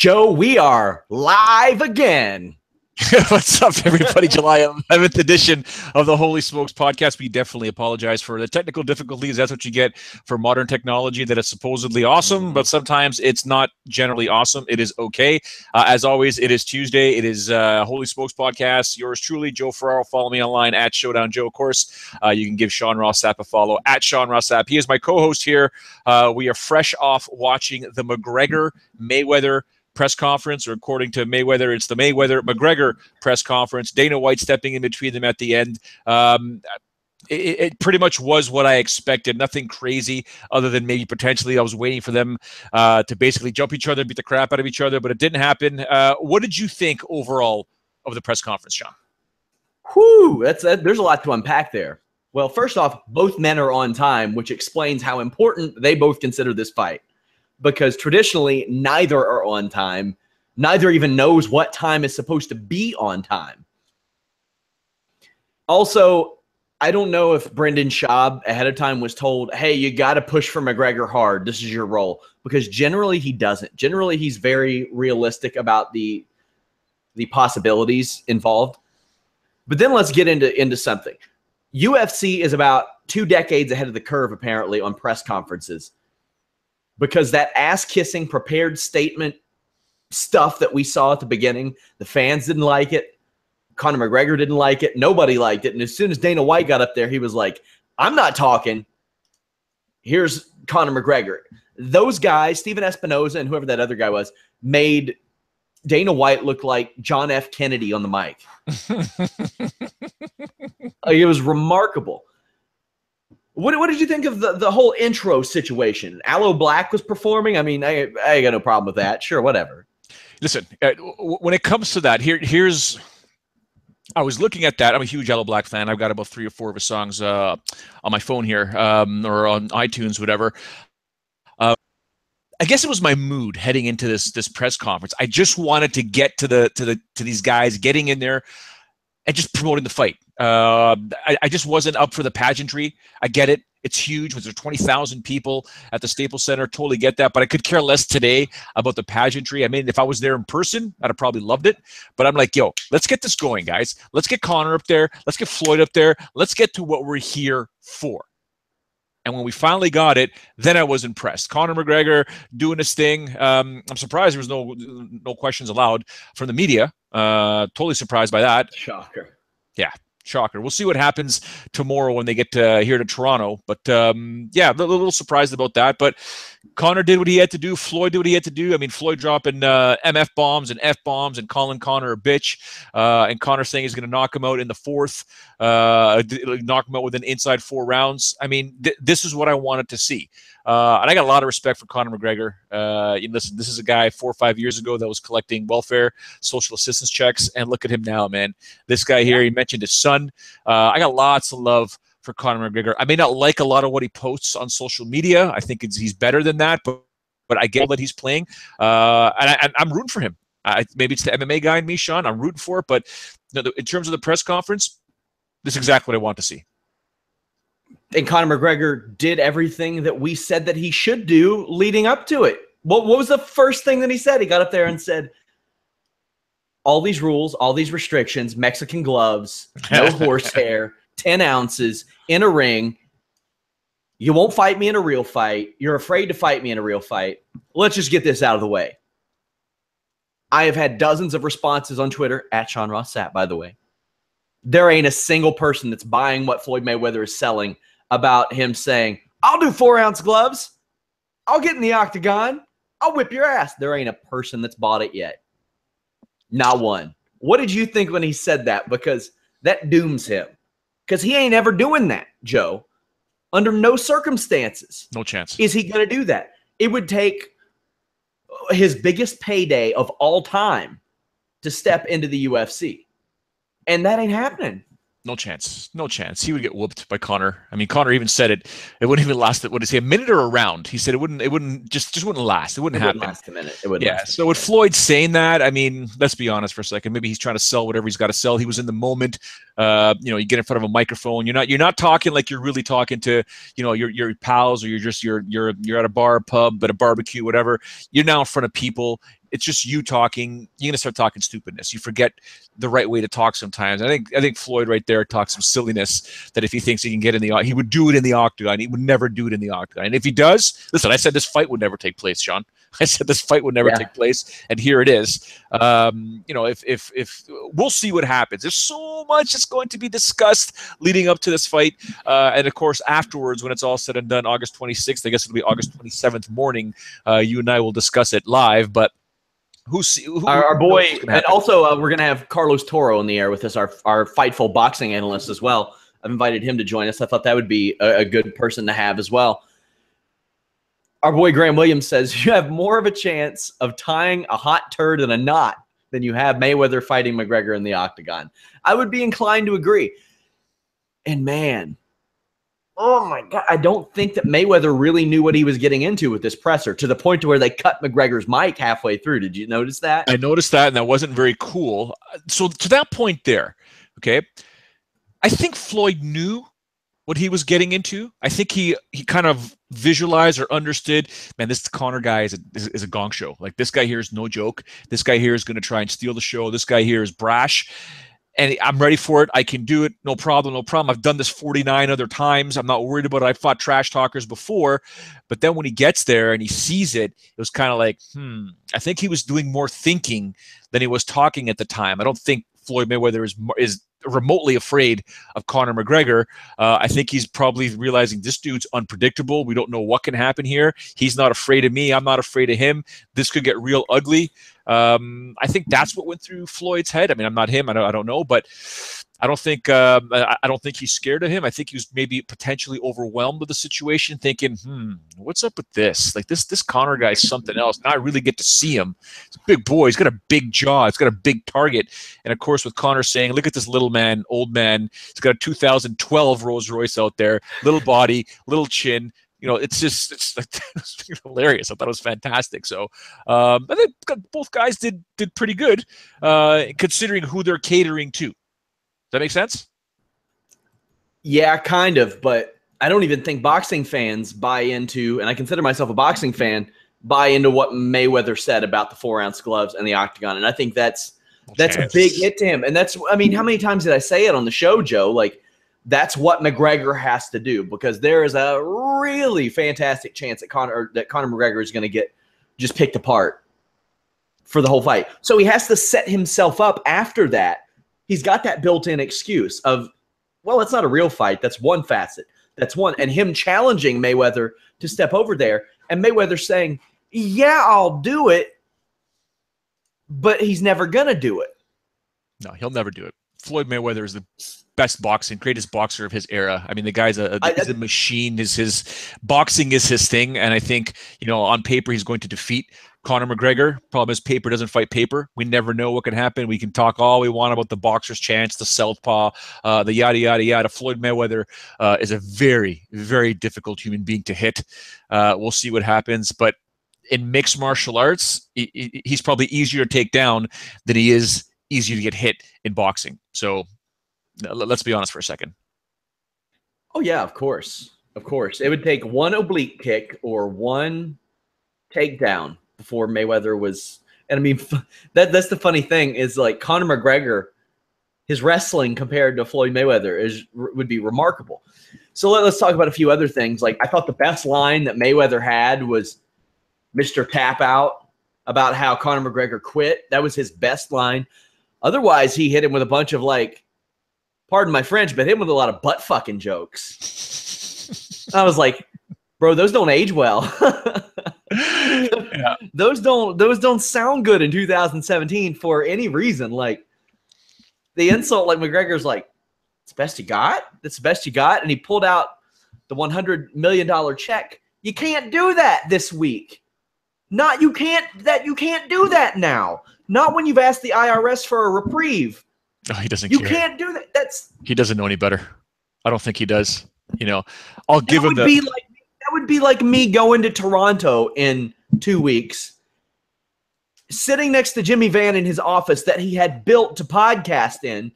Joe, we are live again. What's up, everybody? July 11th edition of the Holy Smokes podcast. We definitely apologize for the technical difficulties. That's what you get for modern technology that is supposedly awesome, but sometimes it's not generally awesome. It is okay. As always, it is Tuesday. It is Holy Smokes podcast. Yours truly, Joe Ferraro. Follow me online at Showdown Joe. Of course, you can give Sean Ross Sapp a follow at Sean Ross Sapp. He is my co-host here. We are fresh off watching the McGregor Mayweather press conference, or according to Mayweather, it's the Mayweather-McGregor press conference. Dana White stepping in between them at the end. It pretty much was what I expected. Nothing crazy other than maybe potentially I was waiting for them to basically jump each other, beat the crap out of each other, but it didn't happen. What did you think overall of the press conference, Sean? Whew, there's a lot to unpack there. Well, first off, both men are on time, which explains how important they both consider this fight. Because traditionally, neither are on time. Neither even knows what time is supposed to be on time. Also, I don't know if Brendan Schaub ahead of time was told, hey, you got to push for McGregor hard. This is your role. Because generally he doesn't. Generally, he's very realistic about the possibilities involved. But then let's get into something. UFC is about 2 decades ahead of the curve, apparently, on press conferences. Because that ass-kissing prepared statement stuff that we saw at the beginning, the fans didn't like it. Conor McGregor didn't like it. Nobody liked it. And as soon as Dana White got up there, he was like, I'm not talking. Here's Conor McGregor. Those guys, Stephen Espinoza and whoever that other guy was, made Dana White look like John F. Kennedy on the mic. It was remarkable. What did you think of the whole intro situation? Aloe Black was performing. I mean, I got no problem with that. Sure, whatever. Listen, when it comes to that, here's. I was looking at that. I'm a huge Aloe Black fan. I've got about 3 or 4 of his songs on my phone here, or on iTunes, whatever. I guess it was my mood heading into this press conference. I just wanted to get to these guys getting in there and just promoting the fight. I just wasn't up for the pageantry. I get it. It's huge. Was there 20,000 people at the Staples Center? Totally get that. But I could care less today about the pageantry. I mean, if I was there in person, I'd have probably loved it. But I'm like, yo, let's get this going, guys. Let's get Conor up there. Let's get Floyd up there. Let's get to what we're here for. And when we finally got it, then I was impressed. Conor McGregor doing his thing. I'm surprised there was no questions allowed from the media. Totally surprised by that. Shocker. Yeah, shocker. We'll see what happens tomorrow when they get here to Toronto. But yeah, a little surprised about that. But Conor did what he had to do. Floyd did what he had to do. I mean, Floyd dropping MF bombs and F bombs and calling Conor a bitch. And Conor saying he's going to knock him out in the 4th, knock him out within inside 4 rounds. I mean, this is what I wanted to see. And I got a lot of respect for Conor McGregor. Listen, this is a guy 4 or 5 years ago that was collecting welfare, social assistance checks, and look at him now, man. This guy here, he mentioned his son. I got lots of love for Conor McGregor. I may not like a lot of what he posts on social media. I think he's better than that, but I get that he's playing. And I'm rooting for him. Maybe it's the MMA guy in me, Sean. I'm rooting for it. But in terms of the press conference, this is exactly what I want to see. And Conor McGregor did everything that we said that he should do leading up to it. What was the first thing that he said? He got up there and said, all these rules, all these restrictions, Mexican gloves, no horsehair, 10 ounces, in a ring. You won't fight me in a real fight. You're afraid to fight me in a real fight. Let's just get this out of the way. I have had dozens of responses on Twitter, at Sean Ross Sapp, by the way. There ain't a single person that's buying what Floyd Mayweather is selling about him saying, I'll do 4-ounce gloves. I'll get in the octagon. I'll whip your ass. There ain't a person that's bought it yet. Not one. What did you think when he said that? Because that dooms him. Because he ain't ever doing that, Joe. Under no circumstances. No chance. Is he going to do that? It would take his biggest payday of all time to step into the UFC. And that ain't happening. No chance. No chance. He would get whooped by Conor. I mean, Conor even said it. It wouldn't even last. What did he say? A minute or a round? He said it wouldn't just wouldn't last. It wouldn't happen. Last a minute. It wouldn't. Yeah. So with Floyd saying that, I mean, let's be honest for a second. Maybe he's trying to sell whatever he's got to sell. He was in the moment. You get in front of a microphone. You're not talking like you're really talking to your pals, or you're at a bar, pub, at a barbecue, whatever. You're now in front of people. it's just you talking, you're gonna start talking stupidness. You forget the right way to talk sometimes. I think Floyd right there talks some silliness that if he thinks he can get in the, he would do it in the octagon. He would never do it in the octagon. And if he does, listen, I said this fight would never take place, Sean. I said this fight would never take place, and here it is. You know, if we'll see what happens. There's so much that's going to be discussed leading up to this fight, and of course afterwards, when it's all said and done, August 26th. I guess it'll be August 27th morning. You and I will discuss it live, but. Our boy, and also we're going to have Carlos Toro in the air with us, our Fightful boxing analyst as well. I've invited him to join us. I thought that would be a good person to have as well. Our boy Graham Williams says you have more of a chance of tying a hot turd in a knot than you have Mayweather fighting McGregor in the octagon. I would be inclined to agree. And man, oh my God, I don't think that Mayweather really knew what he was getting into with this presser, to the point to where they cut McGregor's mic halfway through. Did you notice that? I noticed that, and that wasn't very cool. So to that point there, okay, I think Floyd knew what he was getting into. I think he kind of visualized or understood, man, this Conor guy is a gong show. Like, this guy here is no joke. This guy here is going to try and steal the show. This guy here is brash. And I'm ready for it. I can do it. No problem. No problem. I've done this 49 other times. I'm not worried about it. I've fought trash talkers before. But then when he gets there and he sees it, it was kind of like, I think he was doing more thinking than he was talking at the time. I don't think Floyd Mayweather is remotely afraid of Conor McGregor. I think he's probably realizing this dude's unpredictable. We don't know what can happen here. He's not afraid of me. I'm not afraid of him. This could get real ugly. I think that's what went through Floyd's head. I mean, I'm not him. I don't know, but I don't think he's scared of him. I think he was maybe potentially overwhelmed with the situation, thinking, what's up with this? Like, this Conor guy's something else. Now I really get to see him. He's a big boy. He's got a big jaw. He's got a big target. And of course, with Conor saying, look at this little man, old man. He's got a 2012 Rolls Royce out there, little body, little chin. You know, it's hilarious. I thought it was fantastic. So I think both guys did pretty good, considering who they're catering to. Does that make sense? Yeah, kind of. But I don't even think boxing fans buy into, and I consider myself a boxing fan, buy into what Mayweather said about the 4-ounce gloves and the octagon. And I think that's a big hit to him. And that's, I mean, how many times did I say it on the show, Joe? Like, that's what McGregor has to do, because there is a really fantastic chance that Conor McGregor is going to get just picked apart for the whole fight. So he has to set himself up after that. He's got that built-in excuse of, well, it's not a real fight. That's one facet. That's one. And him challenging Mayweather to step over there, and Mayweather saying, yeah, I'll do it, but he's never going to do it. No, he'll never do it. Floyd Mayweather is the greatest boxer of his era. I mean, the guy's a machine. His boxing is his thing, and I think, you know, on paper he's going to defeat Conor McGregor. Problem is, paper doesn't fight paper. We never know what can happen. We can talk all we want about the boxer's chance, the southpaw, the yada yada yada. Floyd Mayweather is a very, very difficult human being to hit. We'll see what happens, but in mixed martial arts, he's probably easier to take down than he is easier to get hit in boxing. So let's be honest for a second. Oh yeah, of course. Of course. It would take one oblique kick or one takedown before Mayweather was, and I mean, that's the funny thing is, like, Conor McGregor, his wrestling compared to Floyd Mayweather would be remarkable. So let's talk about a few other things. Like, I thought the best line that Mayweather had was Mr. Tap Out, about how Conor McGregor quit. That was his best line. Otherwise, he hit him with a bunch of, like, pardon my French, but hit him with a lot of butt fucking jokes. I was like, bro, those don't age well. Yeah. Those don't sound good in 2017 for any reason. Like, the insult, like, McGregor's like, it's the best you got? That's the best you got? And he pulled out the $100 million check. You can't do that this week. You can't do that now. Not when you've asked the IRS for a reprieve. No, he doesn't You care. can't do that. He doesn't know any better. I don't think he does. You know, I'll give him that would be like me going to Toronto in 2 weeks, sitting next to Jimmy Van in his office that he had built to podcast in,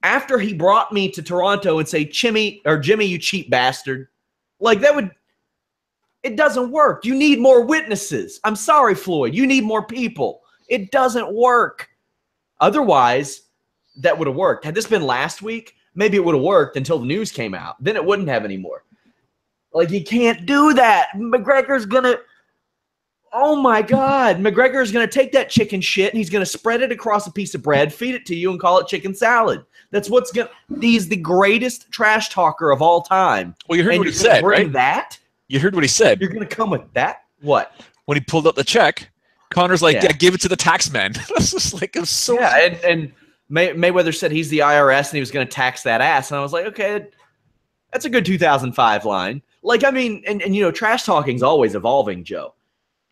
after he brought me to Toronto, and say, Jimmy, you cheap bastard. Like, that would, It doesn't work. You need more witnesses. I'm sorry, Floyd. You need more people. It doesn't work. Otherwise, that would have worked. Had this been last week, maybe it would have worked until the news came out. Then it wouldn't have anymore. Like, you can't do that. McGregor's going to – oh, my God. McGregor's going to take that chicken shit and he's going to spread it across a piece of bread, feed it to you, and call it chicken salad. That's what's going to – he's the greatest trash talker of all time. Well, you heard what he said, right? That? You heard what he said. You're going to come with that? What? When he pulled out the check, Conor's like, yeah, give it to the tax man. It's just like, I'm so. Yeah, and Mayweather said he's the IRS and he was going to tax that ass. And I was like, okay, that's a good 2005 line. Like, I mean, and you know, trash talking's always evolving, Joe.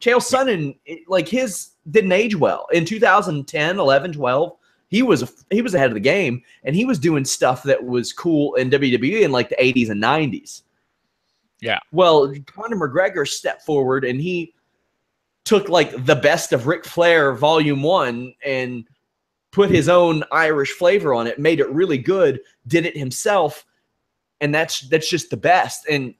Chael Sonnen, like, his didn't age well. In 2010, 11, 12, he was ahead of the game, and he was doing stuff that was cool in WWE in, like, the 80s and 90s. Yeah. Well, Conor McGregor stepped forward and he took like the best of Ric Flair Volume 1 and put his own Irish flavor on it, made it really good, did it himself, and that's just the best. And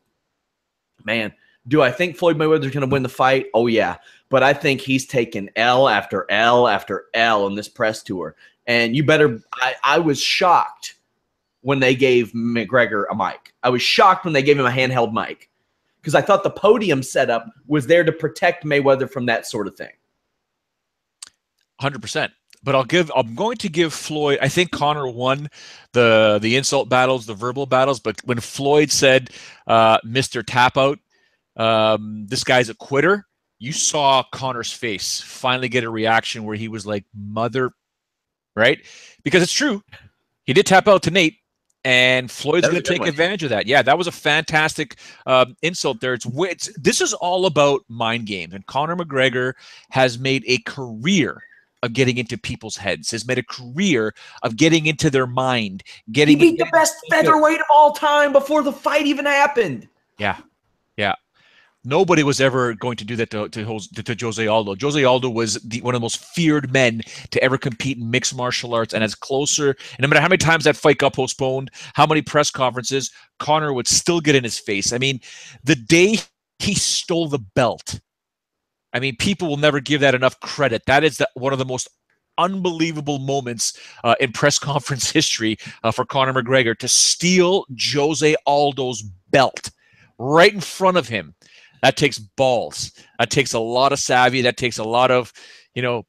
man, do I think Floyd Mayweather's going to win the fight? Oh yeah, but I think he's taken L after L after L on this press tour. And you better I was shocked when they gave McGregor a mic. I was shocked when they gave him a handheld mic because I thought the podium setup was there to protect Mayweather from that sort of thing. 100%. But I'm going to give Floyd. I think Conor won the insult battles, the verbal battles. But when Floyd said, "Mr. Tap Out, this guy's a quitter," you saw Conor's face finally get a reaction where he was like, "Mother," right? Because it's true. He did tap out to Nate. And Floyd's going to take advantage of that. Yeah, that was a fantastic insult there. This is all about mind games. And Conor McGregor has made a career of getting into people's heads, has made a career of getting into their mind. He beat the best featherweight of all time before the fight even happened. Yeah, yeah. Nobody was ever going to do that to Jose Aldo. Jose Aldo was one of the most feared men to ever compete in mixed martial arts. And as closer, and no matter how many times that fight got postponed, how many press conferences, Conor would still get in his face. I mean, the day he stole the belt, I mean, people will never give that enough credit. That is one of the most unbelievable moments in press conference history for Conor McGregor, to steal Jose Aldo's belt right in front of him. That takes balls. That takes a lot of savvy. That takes a lot of,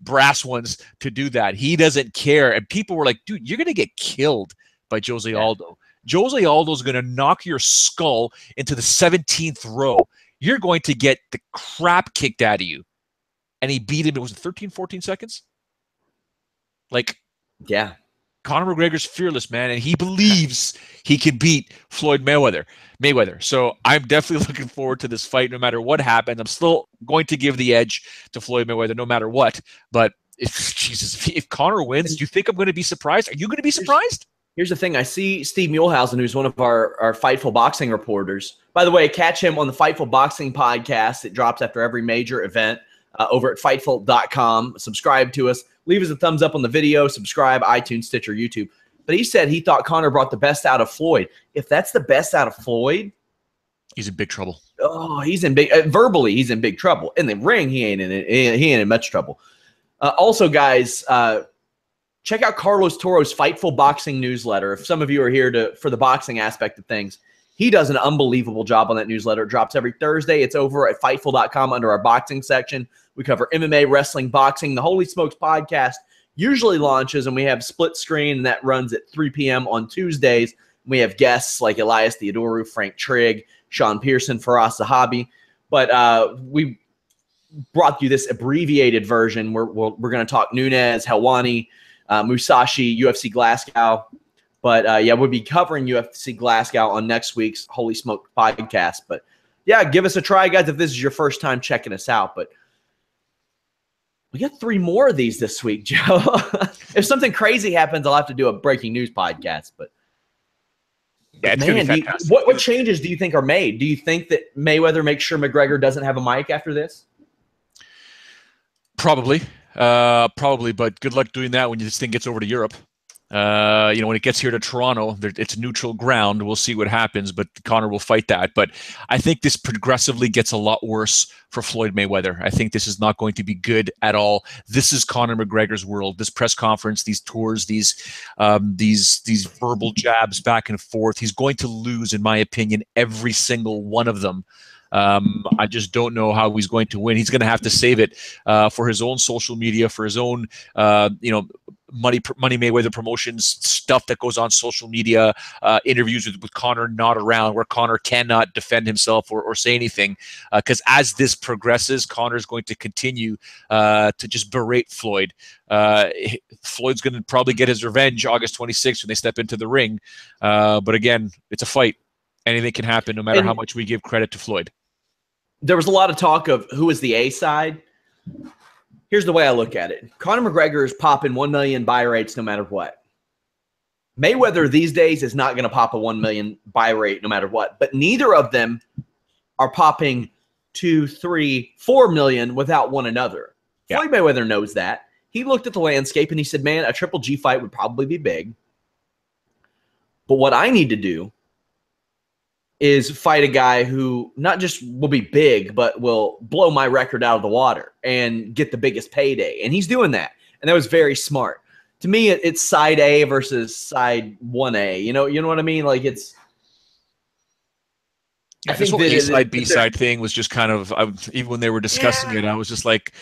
brass ones to do that. He doesn't care. And people were like, dude, you're going to get killed by Jose Aldo. Jose Aldo's going to knock your skull into the 17th row. You're going to get the crap kicked out of you. And he beat him. It was 13, 14 seconds. Like, yeah. Conor McGregor's fearless, man, and he believes he can beat Floyd Mayweather. So I'm definitely looking forward to this fight no matter what happens. I'm still going to give the edge to Floyd Mayweather no matter what. But if Conor wins, do you think I'm going to be surprised? Are you going to be surprised? Here's the thing. I see Steve Muehlhausen, who's one of our Fightful boxing reporters. By the way, catch him on the Fightful Boxing podcast. It drops after every major event over at Fightful.com. Subscribe to us. Leave us a thumbs up on the video. Subscribe, iTunes, Stitcher, YouTube. But he said he thought Conor brought the best out of Floyd. If that's the best out of Floyd, he's in big trouble. Oh, he's in big verbally, he's in big trouble. In the ring, he ain't in much trouble. Also, guys, check out Carlos Toro's Fightful Boxing newsletter. If some of you are here for the boxing aspect of things, he does an unbelievable job on that newsletter. It drops every Thursday. It's over at Fightful.com under our boxing section. We cover MMA, wrestling, boxing. The Holy Smokes podcast usually launches, and we have split screen, and that runs at 3 p.m. on Tuesdays. We have guests like Elias Theodoru, Frank Trigg, Sean Pearson, Faraz Zahabi. But we brought you this abbreviated version. We're going to talk Nunes, Helwani, Mousasi, UFC Glasgow. But, yeah, we'll be covering UFC Glasgow on next week's Holy Smoke podcast. But, yeah, give us a try, guys, if this is your first time checking us out. But we got 3 more of these this week, Joe. If something crazy happens, I'll have to do a breaking news podcast. But, yeah, it's man, what changes do you think are made? Do you think that Mayweather makes sure McGregor doesn't have a mic after this? Probably. But good luck doing that when this thing gets over to Europe. When it gets here to Toronto, it's neutral ground. We'll see what happens, but Conor will fight that. But I think this progressively gets a lot worse for Floyd Mayweather. I think this is not going to be good at all. This is Conor McGregor's world. This press conference, these tours, these verbal jabs back and forth. He's going to lose, in my opinion, every single one of them. I just don't know how he's going to win. He's going to have to save it for his own social media, for his own, Money Mayweather Promotions stuff that goes on social media, interviews with Conor not around, where Conor cannot defend himself or say anything. Because as this progresses, Conor's going to continue to just berate Floyd. Floyd's going to probably get his revenge August 26th when they step into the ring. But again, it's a fight. Anything can happen no matter how much we give credit to Floyd. There was a lot of talk of who is the A side. Here's the way I look at it. Conor McGregor is popping 1 million buy rates no matter what. Mayweather these days is not going to pop a 1 million buy rate no matter what. But neither of them are popping 2, 3, 4 million without one another. Yeah. Floyd Mayweather knows that. He looked at the landscape and he said, man, a Triple G fight would probably be big. But what I need to do is fight a guy who not just will be big, but will blow my record out of the water and get the biggest payday. And he's doing that. And that was very smart. To me, it's side A versus side 1A. You know what I mean? Like it's. I think the A side, B side thing was just kind of, even when they were discussing it, I was just like,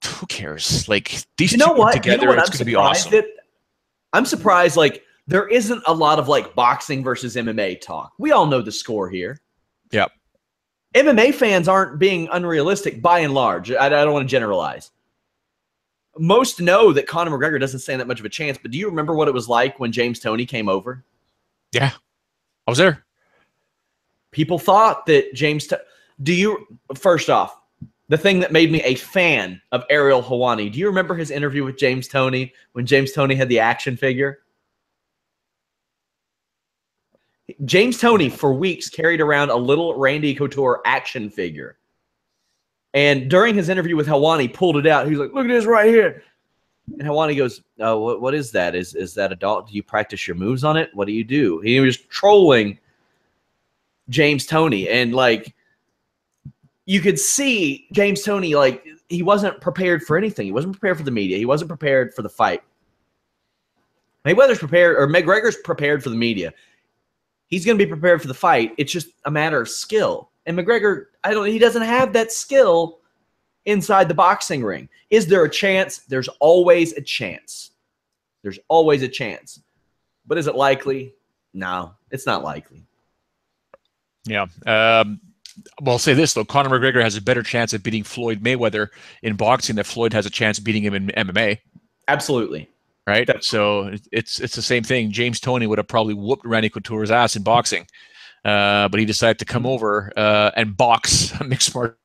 who cares? Like these two together, it's going to be awesome. I'm surprised, like, there isn't a lot of like boxing versus MMA talk. We all know the score here. Yeah. MMA fans aren't being unrealistic by and large. I don't want to generalize. Most know that Conor McGregor doesn't stand that much of a chance, but do you remember what it was like when James Toney came over? Yeah. I was there. People thought that first off, the thing that made me a fan of Ariel Helwani, do you remember his interview with James Toney when James Toney had the action figure? James Toney, for weeks, carried around a little Randy Couture action figure. And during his interview with Helwani, pulled it out. He was like, look at this right here. And Helwani goes, oh, what is that? Is that a dog? Do you practice your moves on it? What do you do? He was trolling James Toney. And, like, you could see James Toney, like, he wasn't prepared for anything. He wasn't prepared for the media. He wasn't prepared for the fight. McGregor's prepared for the media. He's going to be prepared for the fight. It's just a matter of skill. And McGregor, he doesn't have that skill inside the boxing ring. Is there a chance? There's always a chance. There's always a chance. But is it likely? No, it's not likely. Yeah. Well, I'll say this, though. Conor McGregor has a better chance of beating Floyd Mayweather in boxing than Floyd has a chance of beating him in MMA. Absolutely. Right. So it's the same thing. James Toney would have probably whooped Randy Couture's ass in boxing. But he decided to come over and box a mixed martial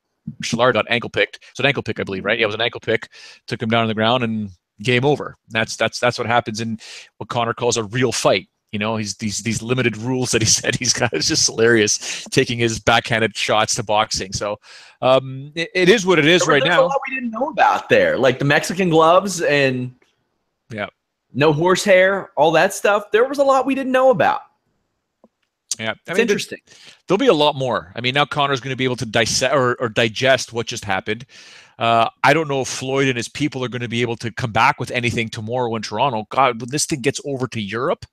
art, got ankle picked. So an ankle pick, I believe, right? Yeah, it was an ankle pick. Took him down on the ground and game over. That's what happens in what Conor calls a real fight. You know, he's these limited rules that he said he's got. It's just hilarious, taking his backhanded shots to boxing. So it is what it is right now. There's a lot we didn't know about there, like the Mexican gloves and no horsehair, all that stuff. There was a lot we didn't know about. Yeah, it's interesting. There'll be a lot more. I mean, now Conor's going to be able to dissect or digest what just happened. I don't know if Floyd and his people are going to be able to come back with anything tomorrow in Toronto. God, when this thing gets over to Europe,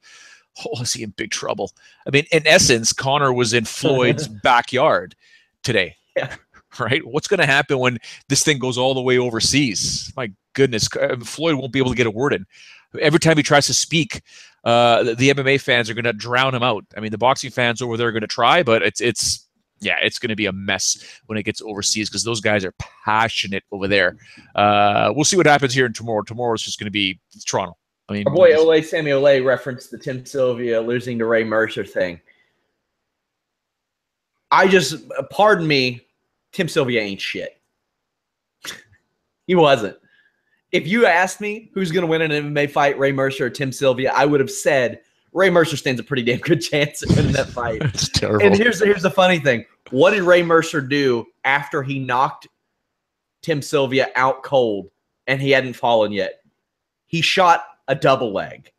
is he in big trouble? I mean, in essence, Conor was in Floyd's backyard today. Yeah. Right? What's going to happen when this thing goes all the way overseas? My goodness, Floyd won't be able to get a word in. Every time he tries to speak, the MMA fans are going to drown him out. I mean, the boxing fans over there are going to try, but it's going to be a mess when it gets overseas because those guys are passionate over there. We'll see what happens here in tomorrow. Tomorrow is just going to be Toronto. I mean, our boy Sammy Ole referenced the Tim Sylvia losing to Ray Mercer thing. Pardon me, Tim Sylvia ain't shit. He wasn't. If you asked me who's going to win an MMA fight, Ray Mercer or Tim Sylvia, I would have said Ray Mercer stands a pretty damn good chance at winning that fight. It's terrible. And here's the funny thing. What did Ray Mercer do after he knocked Tim Sylvia out cold and he hadn't fallen yet? He shot a double leg.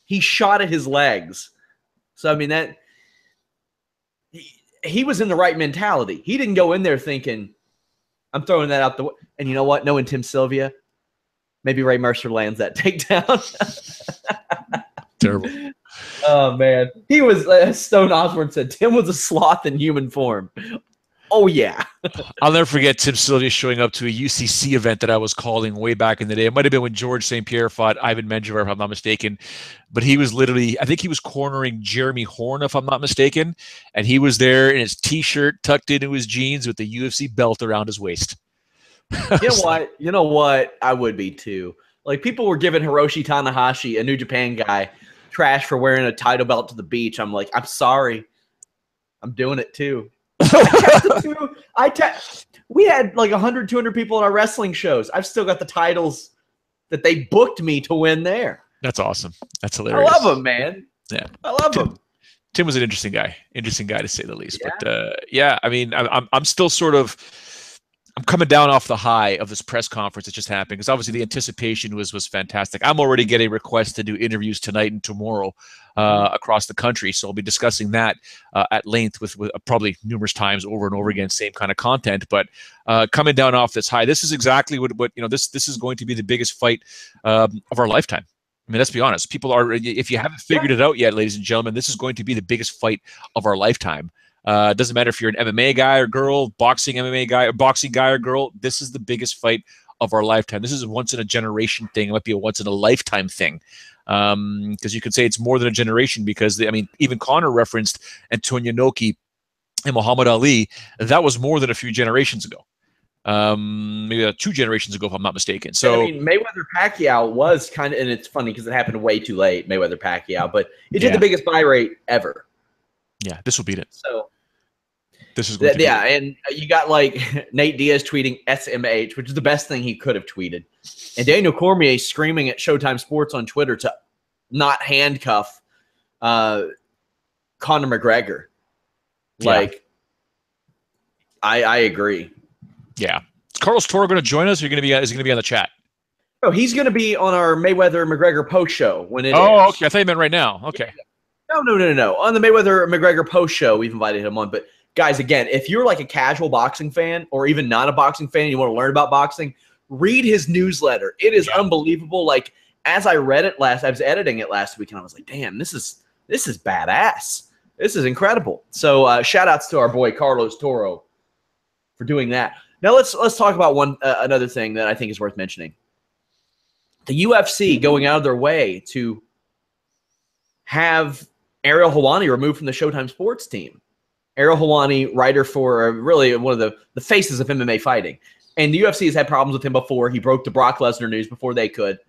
He shot at his legs. So, I mean, that he was in the right mentality. He didn't go in there thinking, I'm throwing that out the way. And you know what? Knowing Tim Sylvia, maybe Ray Mercer lands that takedown. Terrible. Oh, man. He was, Stone Osborne said, Tim was a sloth in human form. Oh, yeah. I'll never forget Tim Sylvia showing up to a UCC event that I was calling way back in the day. It might have been when George St. Pierre fought Ivan Menjivar, if I'm not mistaken. But he was literally, I think he was cornering Jeremy Horn, if I'm not mistaken. And he was there in his T-shirt tucked into his jeans with the UFC belt around his waist. You know what? I would be too. Like, people were giving Hiroshi Tanahashi, a New Japan guy, trash for wearing a title belt to the beach. I'm like, I'm sorry. I'm doing it too. We had like 100, 200 people at our wrestling shows. I've still got the titles that they booked me to win there. That's awesome. That's hilarious. I love him, man. Yeah, I love him. Tim was an interesting guy to say the least. Yeah. But yeah, I mean, I'm still sort of, I'm coming down off the high of this press conference that just happened, because obviously the anticipation was fantastic. I'm already getting requests to do interviews tonight and tomorrow across the country, so I'll be discussing that at length with probably numerous times over and over again, same kind of content. But coming down off this high, this is exactly what this is going to be the biggest fight of our lifetime. I mean, let's be honest. People are, if you haven't figured it out yet, ladies and gentlemen, this is going to be the biggest fight of our lifetime. It doesn't matter if you're an MMA guy or girl, boxing MMA guy or boxing guy or girl. This is the biggest fight of our lifetime. This is a once in a generation thing. It might be a once in a lifetime thing, because you could say it's more than a generation. Because even Conor referenced Antonio Inoki and Muhammad Ali. That was more than a few generations ago. Maybe 2 generations ago, if I'm not mistaken. So Mayweather Pacquiao was kind of, and it's funny because it happened way too late. Mayweather Pacquiao, but it did the biggest buy rate ever. Yeah, this will beat it. So this is going to be it. And you got like Nate Diaz tweeting SMH, which is the best thing he could have tweeted, and Daniel Cormier screaming at Showtime Sports on Twitter to not handcuff Conor McGregor. Like, I agree. Yeah, is Carlos Toro going to join us? Or is he going to be on the chat? Oh, he's going to be on our Mayweather McGregor post show when it. Oh, okay. I thought you meant right now. Okay. Yeah. No. On the Mayweather McGregor post show, we've invited him on. But guys, again, if you're like a casual boxing fan or even not a boxing fan and you want to learn about boxing, read his newsletter. It is unbelievable. Like, as I read it I was editing it last week and I was like, damn, this is badass. This is incredible. So shout outs to our boy Carlos Toro for doing that. Now let's talk about another thing that I think is worth mentioning. The UFC going out of their way to have Ariel Helwani removed from the Showtime Sports team. Ariel Helwani, writer for really one of the faces of MMA fighting. And the UFC has had problems with him before. He broke the Brock Lesnar news before they could.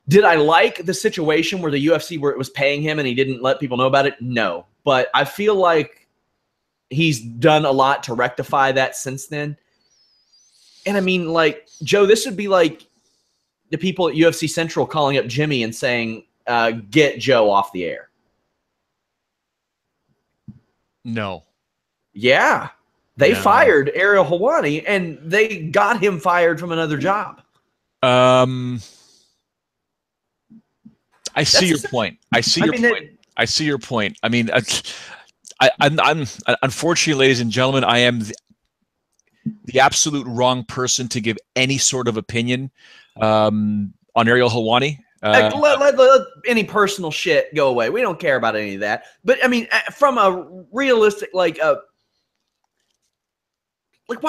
Did I like the situation where the UFC where it was paying him and he didn't let people know about it? No. But I feel like he's done a lot to rectify that since then. And I mean, like, Joe, this would be like the people at UFC Central calling up Jimmy and saying, get Joe off the air. No. Yeah. They fired Ariel Helwani and they got him fired from another job. I see your point. I see your point. I mean, I'm unfortunately, ladies and gentlemen, I am the absolute wrong person to give any sort of opinion on Ariel Helwani. Let any personal shit go away. We don't care about any of that. But I mean, from a realistic, why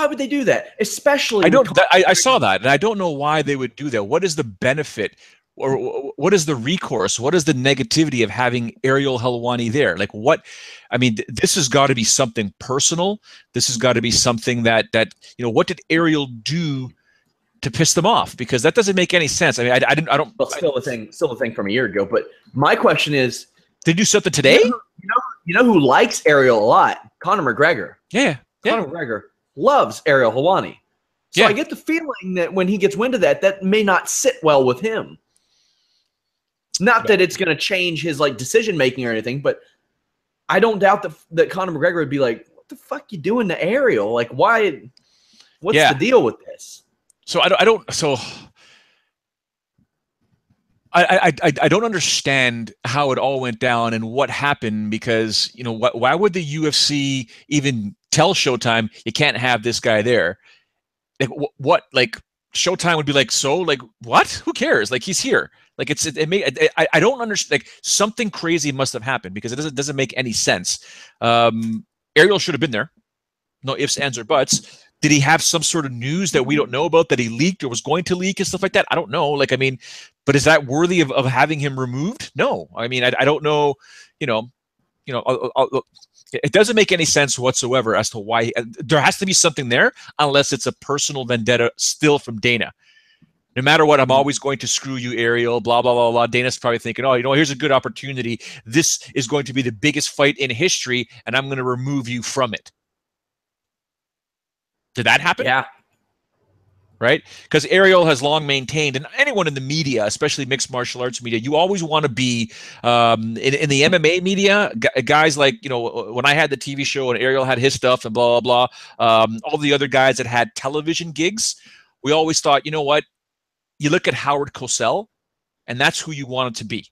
would they do that? Especially, I saw that, and I don't know why they would do that. What is the benefit, or what is the recourse? What is the negativity of having Ariel Helwani there? Like, what? I mean, this has got to be something personal. This has got to be something that what did Ariel do to piss them off? Because that doesn't make any sense. I mean, I don't. Well, still a thing from a year ago. But my question is, did you do something today? You know who likes Ariel a lot? Conor McGregor. Yeah. Conor McGregor loves Ariel Helwani. So I get the feeling that when he gets wind of that may not sit well with him. Not that it's going to change his decision making or anything, but I don't doubt that Conor McGregor would be like, "What the fuck you doing to Ariel? Like, why? What's the deal with this?" So I don't. So I don't understand how it all went down and what happened, because, you know, why would the UFC even tell Showtime you can't have this guy there? Like what? Like Showtime would be like, so like what? Who cares? Like he's here. Like I don't understand. Like something crazy must have happened, because it doesn't make any sense. Ariel should have been there. No ifs, ands, or buts. Did he have some sort of news that we don't know about that he leaked or was going to leak and stuff like that? I don't know. Like, I mean, but is that worthy of having him removed? No. I mean, I don't know. It doesn't make any sense whatsoever as to why. There has to be something there, unless it's a personal vendetta still from Dana. No matter what, I'm always going to screw you, Ariel, blah, blah, blah, blah. Dana's probably thinking, oh, you know, here's a good opportunity. This is going to be the biggest fight in history, and I'm going to remove you from it. Did that happen? Yeah. Right? Because Ariel has long maintained, and anyone in the media, especially mixed martial arts media, you always want to be in the MMA media, guys like, you know, when I had the TV show and Ariel had his stuff and blah, blah, blah, all the other guys that had television gigs, we always thought, you know what? You look at Howard Cosell, and that's who you wanted to be,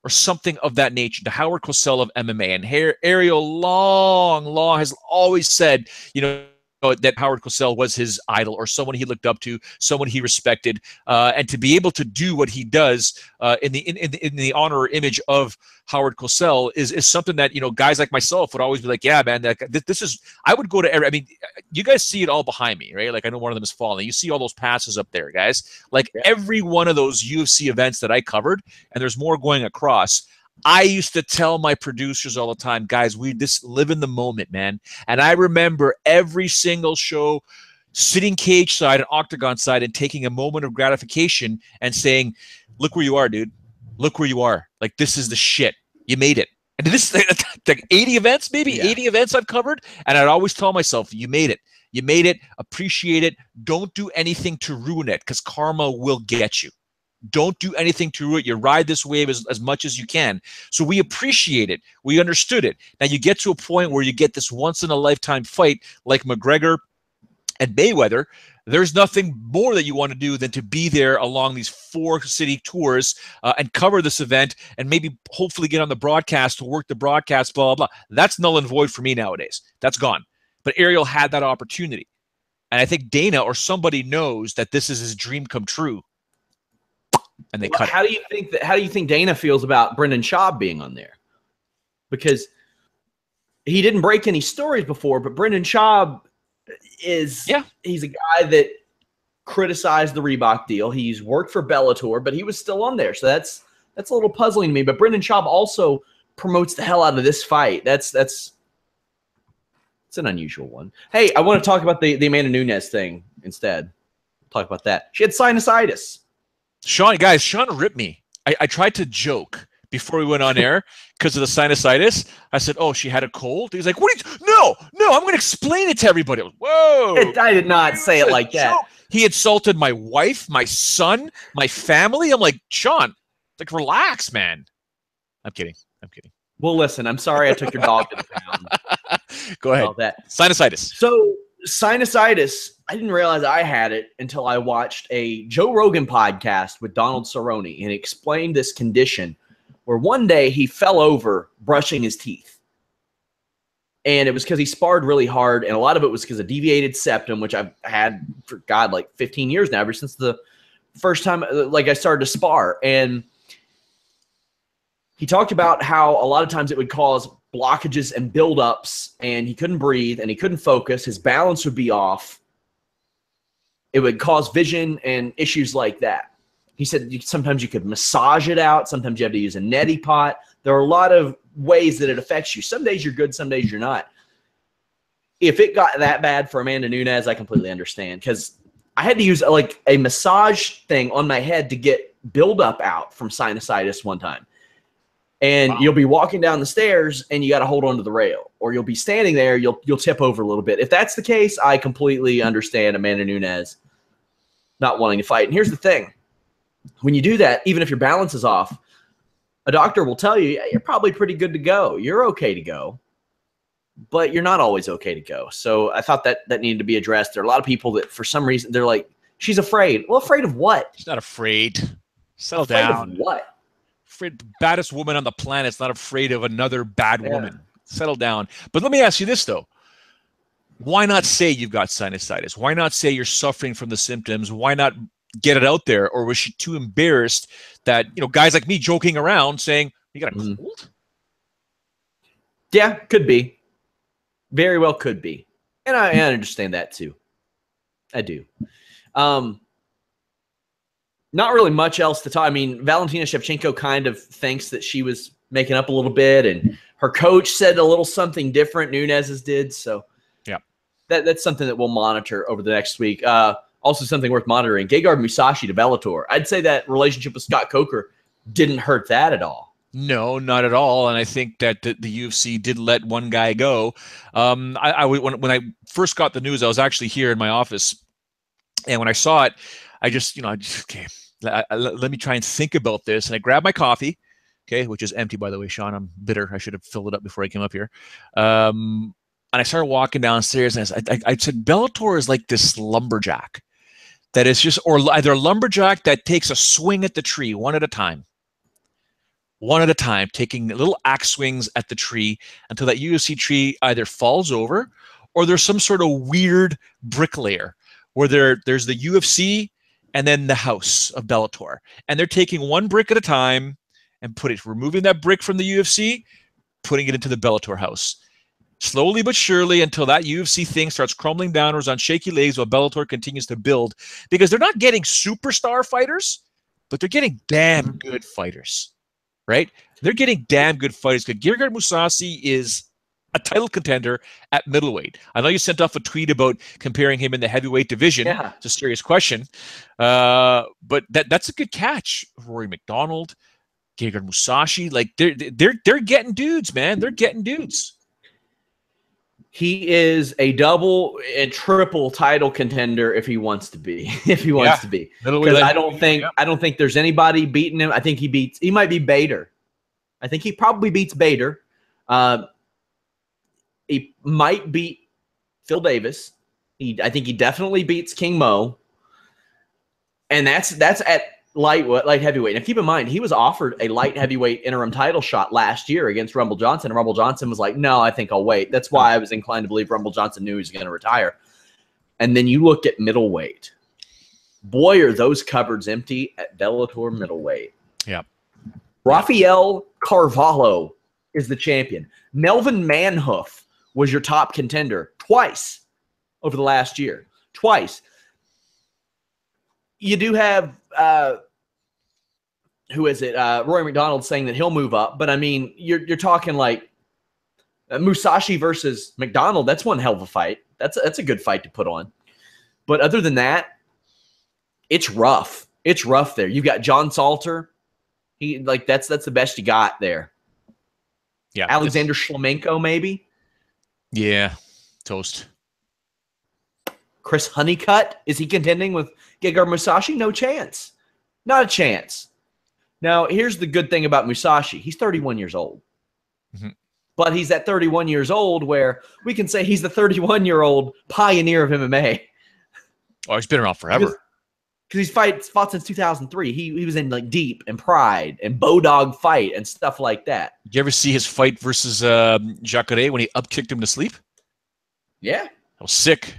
or something of that nature, the Howard Cosell of MMA. And Ariel long has always said, you know, that Howard Cosell was his idol, or someone he looked up to, someone he respected, and to be able to do what he does in the honor or image of Howard Cosell is something that, you know, guys like myself would always be like, yeah, man, this is. I would go to every. I mean, you guys see it all behind me, right? Like, I know one of them is falling. You see all those passes up there, guys. Like every one of those UFC events that I covered, and there's more going across. I used to tell my producers all the time, guys, we just live in the moment, man. And I remember every single show sitting cage side and octagon side and taking a moment of gratification and saying, look where you are, dude. Look where you are. Like, this is the shit. You made it. And this is like 80 events, maybe 80 events I've covered. And I'd always tell myself, you made it. You made it. Appreciate it. Don't do anything to ruin it, because karma will get you. Don't do anything to it. You ride this wave as much as you can. So we appreciate it. We understood it. Now you get to a point where you get this once-in-a-lifetime fight like McGregor and Mayweather. There's nothing more that you want to do than to be there along these 4-city tours and cover this event, and maybe hopefully get on the broadcast to work the broadcast, blah, blah, blah. That's null and void for me nowadays. That's gone. But Ariel had that opportunity. And I think Dana or somebody knows that this is his dream come true. And they cut. How do you think Dana feels about Brendan Schaub being on there? Because he didn't break any stories before, but Brendan Schaub he's a guy that criticized the Reebok deal. He's worked for Bellator, but he was still on there. So that's a little puzzling to me. But Brendan Schaub also promotes the hell out of this fight. It's an unusual one. Hey, I want to talk about the Amanda Nunes thing instead. Talk about that. She had sinusitis. Sean ripped me. I tried to joke before we went on air because of the sinusitis. I said, oh, she had a cold. He's like, what? No, I'm going to explain it to everybody. Whoa. I did not say it like that. He insulted my wife, my son, my family. I'm like, Sean, like, relax, man. I'm kidding. Well, listen, I'm sorry I took your dog to the pound. Go ahead. Sinusitis. So sinusitis, I didn't realize I had it until I watched a Joe Rogan podcast with Donald Cerrone, and he explained this condition where one day he fell over brushing his teeth. And it was because he sparred really hard, and a lot of it was because of deviated septum, which I've had for, God, like 15 years now, ever since the first time I started to spar. And he talked about how a lot of times it would cause blockages and buildups, and he couldn't breathe and he couldn't focus. His balance would be off. It would cause vision and issues like that. He said sometimes you could massage it out. Sometimes you have to use a neti pot. There are a lot of ways that it affects you. Some days you're good, some days you're not. If it got that bad for Amanda Nunes, I completely understand, because I had to use like a massage thing on my head to get buildup out from sinusitis one time. And You'll be walking down the stairs and you got to hold on to the rail, or you'll be standing there, you'll tip over a little bit. If that's the case, I completely understand Amanda Nunes not wanting to fight. And here's the thing. When you do that, even if your balance is off, a doctor will tell you, yeah, you're probably pretty good to go. You're okay to go, but you're not always okay to go. So I thought that needed to be addressed. There are a lot of people that for some reason, they're like, she's afraid. Well, afraid of what? She's not afraid. Settle Afraid down. of what? Afraid the baddest woman on the planet is not afraid of another bad Yeah. woman. Settle down. But let me ask you this, though. Why not say you've got sinusitis? Why not say you're suffering from the symptoms? Why not get it out there? Or was she too embarrassed that, guys like me joking around saying, you got a cold? Yeah, could be. Very well could be. And I understand that too. I do. Not really much else to talk. I mean, Valentina Shevchenko kind of thinks that she was making up a little bit, and her coach said a little something different. Nunes did. So yeah, that's something that we'll monitor over the next week. Also something worth monitoring, Gegard Mousasi to Bellator. I'd say that relationship with Scott Coker didn't hurt that at all. No, not at all. And I think that the UFC did let one guy go. When I first got the news, I was actually here in my office. And when I saw it, I just, okay, let me try and think about this. And I grabbed my coffee, okay, which is empty, by the way, Sean. I'm bitter. I should have filled it up before I came up here. And I started walking downstairs, and I said, Bellator is like this lumberjack that is just, or either a lumberjack that takes a swing at the tree one at a time, taking little axe swings at the tree until that UFC tree either falls over or there's some sort of weird bricklayer where there's the UFC and then the house of Bellator. And they're taking one brick at a time and removing that brick from the UFC, putting it into the Bellator house. Slowly but surely until that UFC thing starts crumbling down or is on shaky legs while Bellator continues to build. Because they're not getting superstar fighters, but they're getting damn good fighters. Right? They're getting damn good fighters. Gegard Mousasi is a title contender at middleweight. I know you sent off a tweet about comparing him in the heavyweight division. Yeah. It's a serious question. But that's a good catch. Rory McDonald, Gegard Mousasi, like they're getting dudes, man. They're getting dudes. He is a double and triple title contender if he wants to be. Wants to be. Because I don't think there's anybody beating him. I think he might be Bader. I think he probably beats Bader. He might beat Phil Davis. I think he definitely beats King Mo. And that's at light heavyweight. Now keep in mind, he was offered a light heavyweight interim title shot last year against Rumble Johnson. And Rumble Johnson was like, no, I think I'll wait. That's why I was inclined to believe Rumble Johnson knew he was going to retire. And then you look at middleweight. Boy, are those cupboards empty at Bellator middleweight. Yeah. Rafael Carvalho is the champion. Melvin Manhoof was your top contender twice over the last year. Twice. You do have who is it? Rory McDonald saying that he'll move up, but I mean, you're talking like Mousasi versus McDonald. That's one hell of a fight. That's a good fight to put on. But other than that, it's rough. It's rough there. You've got John Salter. That's the best you got there. Yeah, Alexander Shlemenko maybe. Yeah, toast. Chris Honeycutt, is he contending with Gegard Mousasi? No chance. Not a chance. Now, here's the good thing about Mousasi. He's 31 years old. Mm-hmm. But he's at 31 years old where we can say he's the 31-year-old pioneer of MMA. Oh, he's been around forever. Because he's fought since 2003. He was in like Deep and Pride and Bodog Fight and stuff like that. Did you ever see his fight versus Jacare when he upkicked him to sleep? Yeah. That was sick.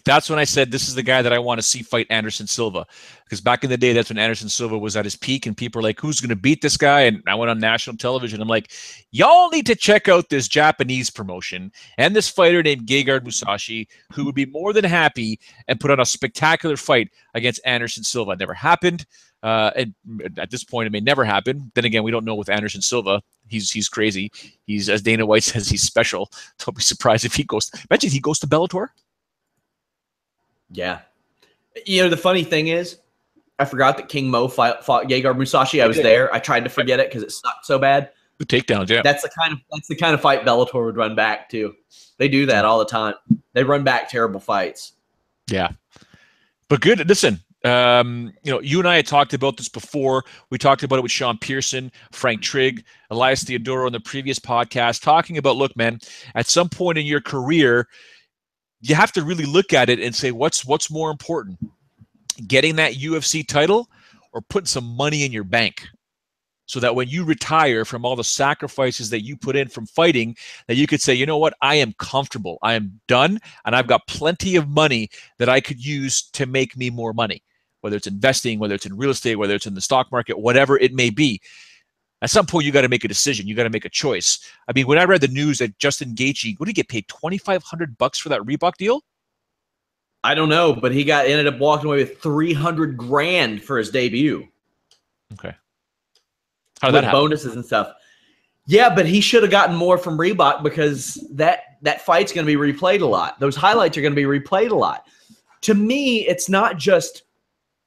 That's when I said this is the guy that I want to see fight Anderson Silva. Because back in the day, that's when Anderson Silva was at his peak, and people were like, who's going to beat this guy? And I went on national television. I'm like, y'all need to check out this Japanese promotion and this fighter named Gegard Mousasi, who would be more than happy and put on a spectacular fight against Anderson Silva. It never happened. And at this point, it may never happen. Then again, we don't know with Anderson Silva. He's crazy. He's, as Dana White says, he's special. Don't be surprised if he goes. Imagine he goes to Bellator. Yeah. The funny thing is, I forgot that King Mo fought Gegard Mousasi. I was there. I tried to forget it because it sucked so bad. The takedowns, yeah. That's the kind of fight Bellator would run back too. They do that all the time. They run back terrible fights. Yeah. But good. Listen, you and I had talked about this before. We talked about it with Sean Pearson, Frank Trigg, Elias Theodoro on the previous podcast, talking about, look, man, at some point in your career, you have to really look at it and say, what's more important, getting that UFC title or putting some money in your bank, so that when you retire from all the sacrifices that you put in from fighting, that you could say, you know what, I am comfortable, I am done, and I've got plenty of money that I could use to make me more money, whether it's investing, whether it's in real estate, whether it's in the stock market, whatever it may be. At some point, you got to make a decision. You got to make a choice. I mean, when I read the news that Justin Gaethje, what did he get paid, $2,500 for that Reebok deal? I don't know, but he ended up walking away with $300,000 for his debut. Okay. How did that happen? Bonuses and stuff. Yeah, but he should have gotten more from Reebok, because that fight's going to be replayed a lot. Those highlights are going to be replayed a lot. To me, it's not just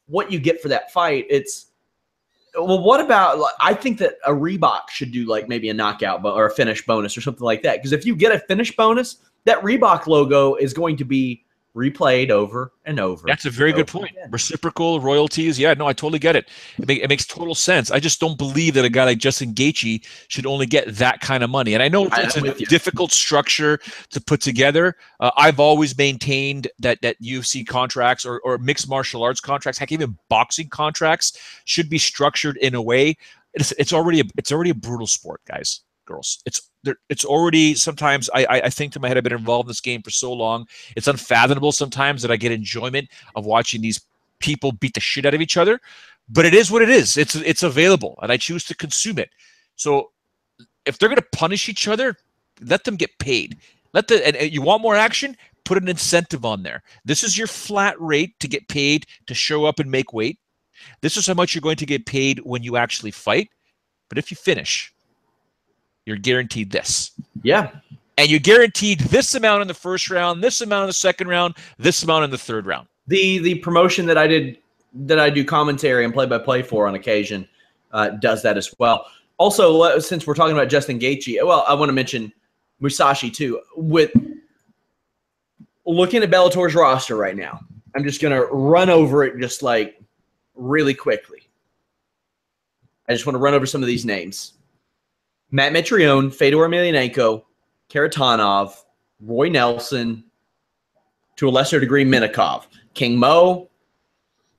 what you get for that fight. It's, well, what about, I think that a Reebok should do like maybe a knockout or a finish bonus or something like that. Because if you get a finish bonus, that Reebok logo is going to be replayed over and over. That's a very good point. Again. Reciprocal royalties. Yeah, no, I totally get it. It makes total sense. I just don't believe that a guy like Justin Gaethje should only get that kind of money. And I know it's a difficult structure to put together. I've always maintained that UFC contracts or mixed martial arts contracts, heck, even boxing contracts, should be structured in a way. It's already a brutal sport, guys, girls. It's already, sometimes I think to my head, I've been involved in this game for so long. It's unfathomable sometimes that I get enjoyment of watching these people beat the shit out of each other, but it is what it is. It's available, and I choose to consume it. So if they're going to punish each other, let them get paid. And you want more action? Put an incentive on there. This is your flat rate to get paid to show up and make weight. This is how much you're going to get paid when you actually fight. But if you finish, you're guaranteed this. Yeah. And you're guaranteed this amount in the first round, this amount in the second round, this amount in the third round. The promotion that I do commentary and play-by-play for on occasion does that as well. Also, since we're talking about Justin Gaethje, well, I want to mention Mousasi too. With looking at Bellator's roster right now, I'm just going to run over it just like really quickly. I just want to run over some of these names. Matt Mitrione, Fedor Emelianenko, Karatanov, Roy Nelson, to a lesser degree, Minikov, King Mo,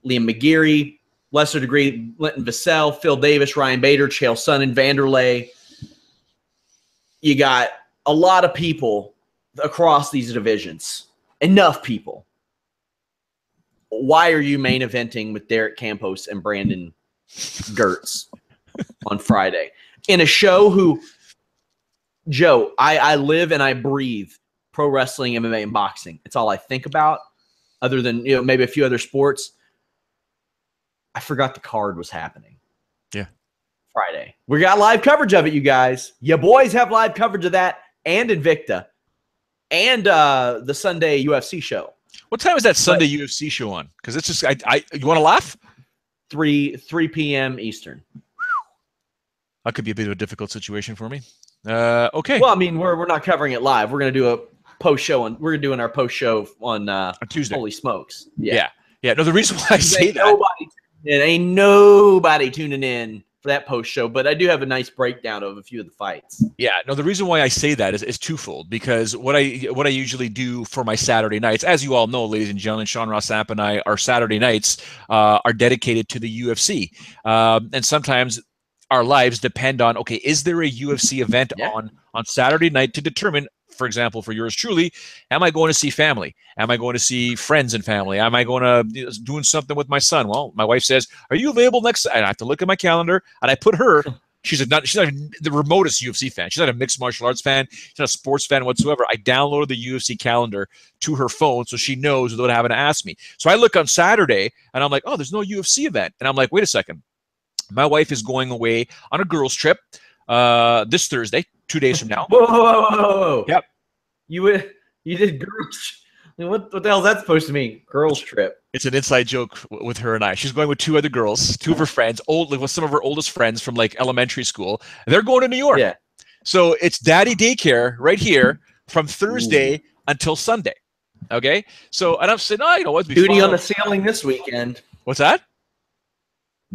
Liam McGeary, lesser degree, Linton Vassell, Phil Davis, Ryan Bader, Chael Sonnen, Vanderlei. You got a lot of people across these divisions. Enough people. Why are you main eventing with Derek Campos and Brandon Gertz on Friday? In a show who, Joe, I live and I breathe pro wrestling, MMA, and boxing. It's all I think about, other than maybe a few other sports. I forgot the card was happening. Yeah. Friday. We got live coverage of it, you guys. You boys have live coverage of that and Invicta and the Sunday UFC show. What time is that Sunday UFC show on? Because it's just, you want to laugh? 3 p.m. Eastern. That could be a bit of a difficult situation for me. Okay. Well, I mean, we're not covering it live. We're going to do a post show we're doing our post show on Tuesday. Holy smokes! Yeah. No, the reason why I say that, ain't nobody tuning in for that post show, but I do have a nice breakdown of a few of the fights. Yeah. No, the reason why I say that is twofold, because what I usually do for my Saturday nights, as you all know, ladies and gentlemen, Sean Ross Sapp and I, our Saturday nights are dedicated to the UFC, and sometimes our lives depend on, okay, is there a UFC event on Saturday night to determine, for example, for yours truly, am I going to see family? Am I going to see friends and family? Am I going to doing something with my son? Well, my wife says, are you available next? And I have to look at my calendar, and I put her, she's not the remotest UFC fan. She's not a mixed martial arts fan. She's not a sports fan whatsoever. I downloaded the UFC calendar to her phone so she knows without having to ask me. So I look on Saturday, and I'm like, oh, there's no UFC event. And I'm like, wait a second. My wife is going away on a girls' trip this Thursday, 2 days from now. Whoa. Yep. You did girls. What the hell is that supposed to mean? Girls' trip. It's an inside joke with her and I. She's going with two other girls, two of her friends, with some of her oldest friends from like elementary school. They're going to New York. Yeah. So it's daddy daycare right here from Thursday until Sunday. Okay. So, and I'm saying, oh, what's duty on the ceiling this weekend. What's that?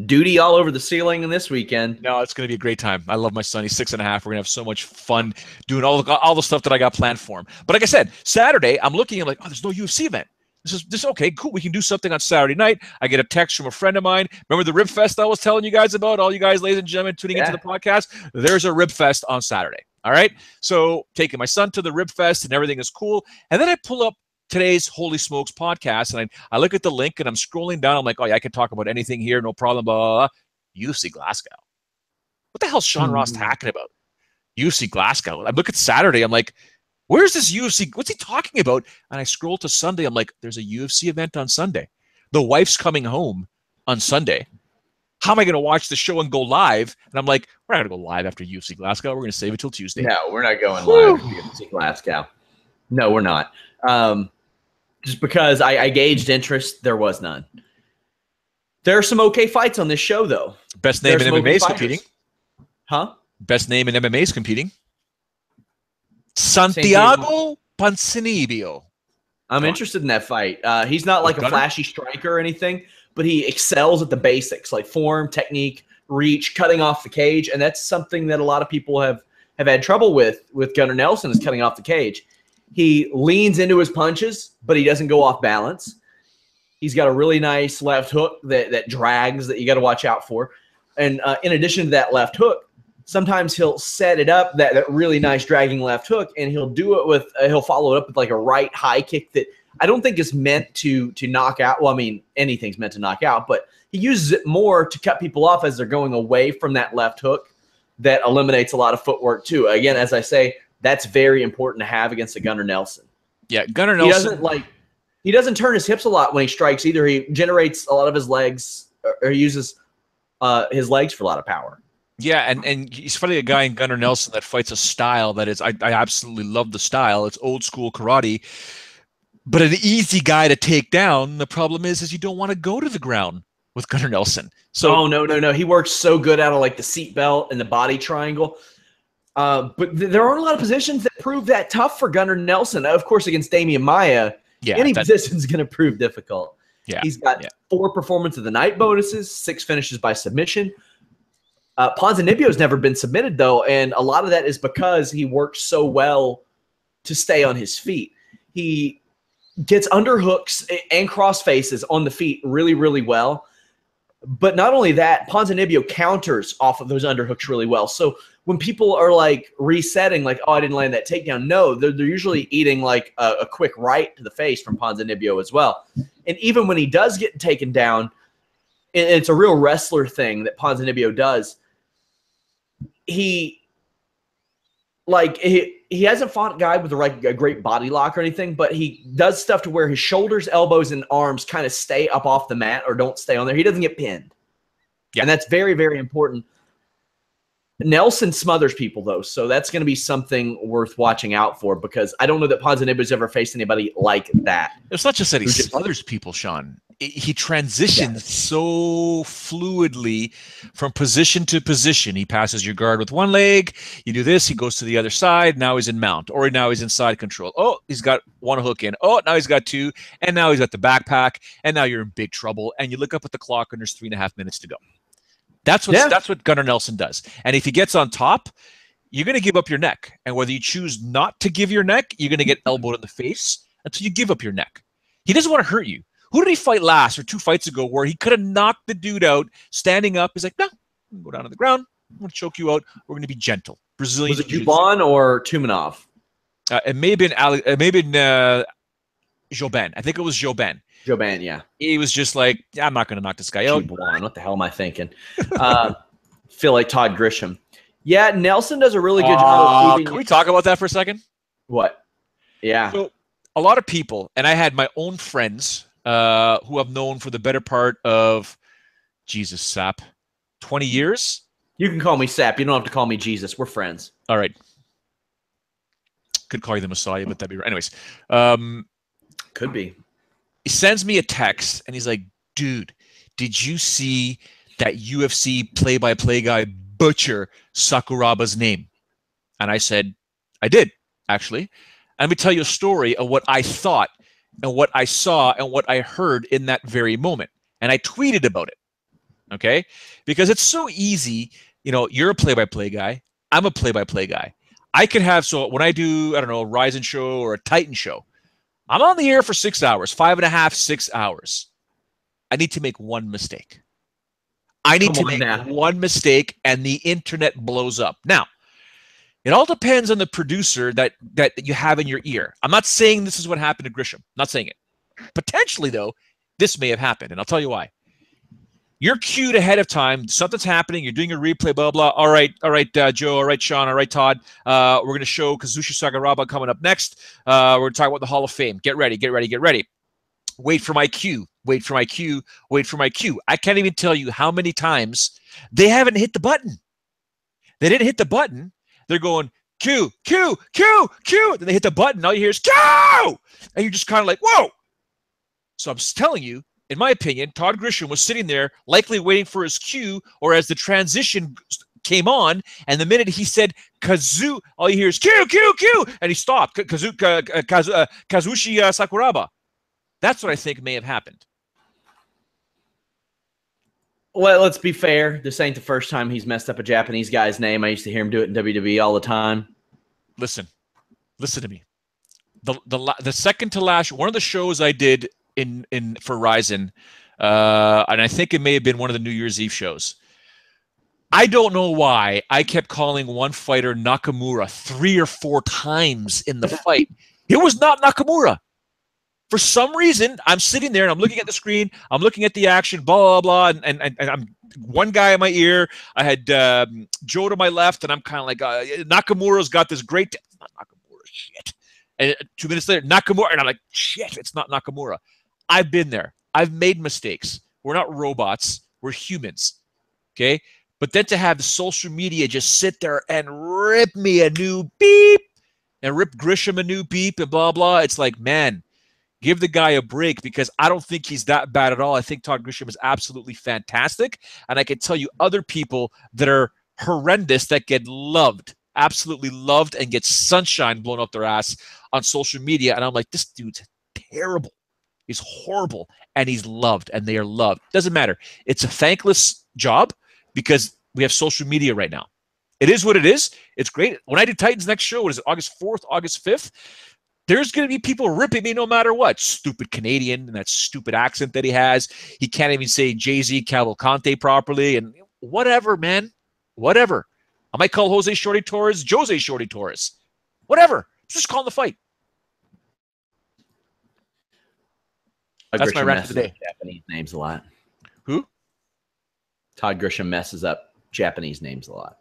Duty all over the ceiling this weekend. No, it's going to be a great time. I love my son. He's 6.5. We're going to have so much fun doing all the stuff that I got planned for him. But like I said, Saturday, I'm looking at like, oh, there's no UFC event. This okay, cool. We can do something on Saturday night. I get a text from a friend of mine. Remember the Rib Fest I was telling you guys about? All you guys, ladies and gentlemen, tuning into the podcast. There's a Rib Fest on Saturday. All right. So taking my son to the Rib Fest and everything is cool. And then I pull up today's Holy Smokes podcast and I look at the link and I'm scrolling down. I'm like, oh yeah, I can talk about anything here. No problem. Blah, blah, blah. UFC Glasgow. What the hell's Sean Ross talking about? UFC Glasgow. I look at Saturday. I'm like, where's this UFC? What's he talking about? And I scroll to Sunday. I'm like, there's a UFC event on Sunday. The wife's coming home on Sunday. How am I going to watch the show and go live? And I'm like, we're not going to go live after UFC Glasgow. We're going to save it till Tuesday. No, we're not going live after UFC Glasgow. No, we're not. Just because I gauged interest, there was none. There are some okay fights on this show, though. Best name in MMA is competing. Huh? Best name in MMA is competing. Santiago Ponzinibbio. I'm interested in that fight. He's not like a flashy striker or anything, but he excels at the basics, like form, technique, reach, cutting off the cage, and that's something that a lot of people have had trouble with Gunnar Nelson is cutting off the cage. He leans into his punches, but he doesn't go off balance. He's got a really nice left hook that drags that you got to watch out for. And in addition to that left hook, sometimes he'll set it up, that really nice dragging left hook, and he'll do it with he'll follow it up with like a right high kick that I don't think is meant to knock out. Well, I mean, anything's meant to knock out, but he uses it more to cut people off as they're going away from that left hook. That eliminates a lot of footwork too. Again, as I say, that's very important to have against a Gunnar Nelson. Yeah, Gunnar Nelson. He doesn't turn his hips a lot when he strikes either. He generates a lot of his legs, or he uses his legs for a lot of power. Yeah, and he's funny, a guy in Gunnar Nelson that fights a style that is, I absolutely love the style. It's old school karate, but an easy guy to take down. The problem is you don't want to go to the ground with Gunnar Nelson. So no. He works so good out of like the seat belt and the body triangle. But there aren't a lot of positions that prove that tough for Gunnar Nelson. Of course, against Damian Maia, any position is going to prove difficult. Yeah, he's got 4 performance of the night bonuses, 6 finishes by submission. Ponzinibbio's never been submitted, though, and a lot of that is because he works so well to stay on his feet. He gets underhooks and cross faces on the feet really, really well. But not only that, Ponzinibbio counters off of those underhooks really well. So when people are like resetting, like, oh, I didn't land that takedown, no, they're usually eating like a quick right to the face from Ponzinibbio as well. And even when he does get taken down, it's a real wrestler thing that Ponzinibbio does. He hasn't fought a guy with a great body lock or anything, but he does stuff to where his shoulders, elbows, and arms kind of stay up off the mat or don't stay on there. He doesn't get pinned. Yeah. And that's very, very important. Nelson smothers people, though, so that's going to be something worth watching out for because I don't know that Ponzinibbio's ever faced anybody like that. It's not just that he smothers people, Sean. He transitions so fluidly from position to position. He passes your guard with one leg. You do this. He goes to the other side. Now he's in mount, or now he's in side control. Oh, he's got 1 hook in. Oh, now he's got 2, and now he's got the backpack, and now you're in big trouble. And you look up at the clock, and there's 3.5 minutes to go. That's what Gunnar Nelson does. And if he gets on top, you're going to give up your neck. And whether you choose not to give your neck, you're going to get elbowed in the face until you give up your neck. He doesn't want to hurt you. Who did he fight last or 2 fights ago where he could have knocked the dude out standing up? He's like, no, I'm going to go down to the ground. I'm going to choke you out. We're going to be gentle. Brazilian. Was it Juban or Tumanov? It may have been Jobin. I think it was Jobin. Jobin, yeah. He was just like, yeah, I'm not going to knock this guy out. Juban, what the hell am I thinking? Feel like Todd Grisham. Yeah, Nelson does a really good job of Can we talk about that for a second? What? Yeah. So a lot of people, and I had my own friends who I've known for the better part of, Jesus, Sapp, 20 years? You can call me Sapp. You don't have to call me Jesus. We're friends. All right. Could call you the Messiah, but that'd be right. Anyways. Could be. He sends me a text, and he's like, dude, did you see that UFC play-by-play guy butcher Sakuraba's name? And I said, I did, actually. And let me tell you a story of what I thought and what I saw and what I heard in that very moment. And I tweeted about it, okay? Because it's so easy. You know, you're a play-by-play guy. I'm a play-by-play guy. I could have, so when I do, I don't know, a Ryzen show or a Titan show, I'm on the air for 6 hours, 5.5, 6 hours. I need to make one mistake. I need to make one mistake, and the internet blows up. Now, it all depends on the producer that you have in your ear. I'm not saying this is what happened to Grisham. I'm not saying it. Potentially, though, this may have happened, and I'll tell you why. You're cued ahead of time. Something's happening. You're doing a replay, blah, blah. All right, Joe. All right, Sean. All right, Todd. We're going to show Kazushi Sakuraba coming up next. We're going to talk about the Hall of Fame. Get ready, get ready, get ready. Wait for my cue. Wait for my cue. Wait for my cue. I can't even tell you how many times they haven't hit the button. They didn't hit the button. They're going, cue, cue, cue, cue. Then they hit the button. All you hear is, cue! And you're just kind of like, whoa. So I'm telling you, in my opinion, Todd Grisham was sitting there likely waiting for his cue, or as the transition came on, and the minute he said Kazu, all you hear is cue, cue, cue, and he stopped. Kazushi Sakuraba. That's what I think may have happened. Well, let's be fair. This ain't the first time he's messed up a Japanese guy's name. I used to hear him do it in WWE all the time. Listen to me. The second to last, one of the shows I did for Ryzen, and I think it may have been one of the New Year's Eve shows. I don't know why I kept calling one fighter Nakamura 3 or 4 times in the fight. It was not Nakamura. For some reason, I'm sitting there and I'm looking at the screen. I'm looking at the action, blah, blah, blah. And I'm one guy in my ear. I had Joe to my left, and I'm kind of like, Nakamura's got this great. It's not Nakamura, shit. And 2 minutes later, Nakamura. And I'm like, shit, it's not Nakamura. I've been there. I've made mistakes. We're not robots. We're humans. Okay? But then to have the social media just sit there and rip me a new beep and rip Grisham a new beep and blah, blah. It's like, man, give the guy a break, because I don't think he's that bad at all. I think Todd Grisham is absolutely fantastic. And I can tell you other people that are horrendous that get loved, absolutely loved, and get sunshine blown up their ass on social media. And I'm like, this dude's terrible. He's horrible, and he's loved, and they are loved. Doesn't matter. It's a thankless job because we have social media right now. It is what it is. It's great. When I do Titans next show, what is it, August 4th, August 5th? There's going to be people ripping me no matter what. Stupid Canadian and that stupid accent that he has. He can't even say Jay-Z Cavalcante properly, and whatever, man. Whatever. I might call Jose Shorty Torres Jose Shorty Torres. Whatever. Just call him the fight. That's my rant for the day. Japanese names a lot. Who? Todd Grisham messes up Japanese names a lot.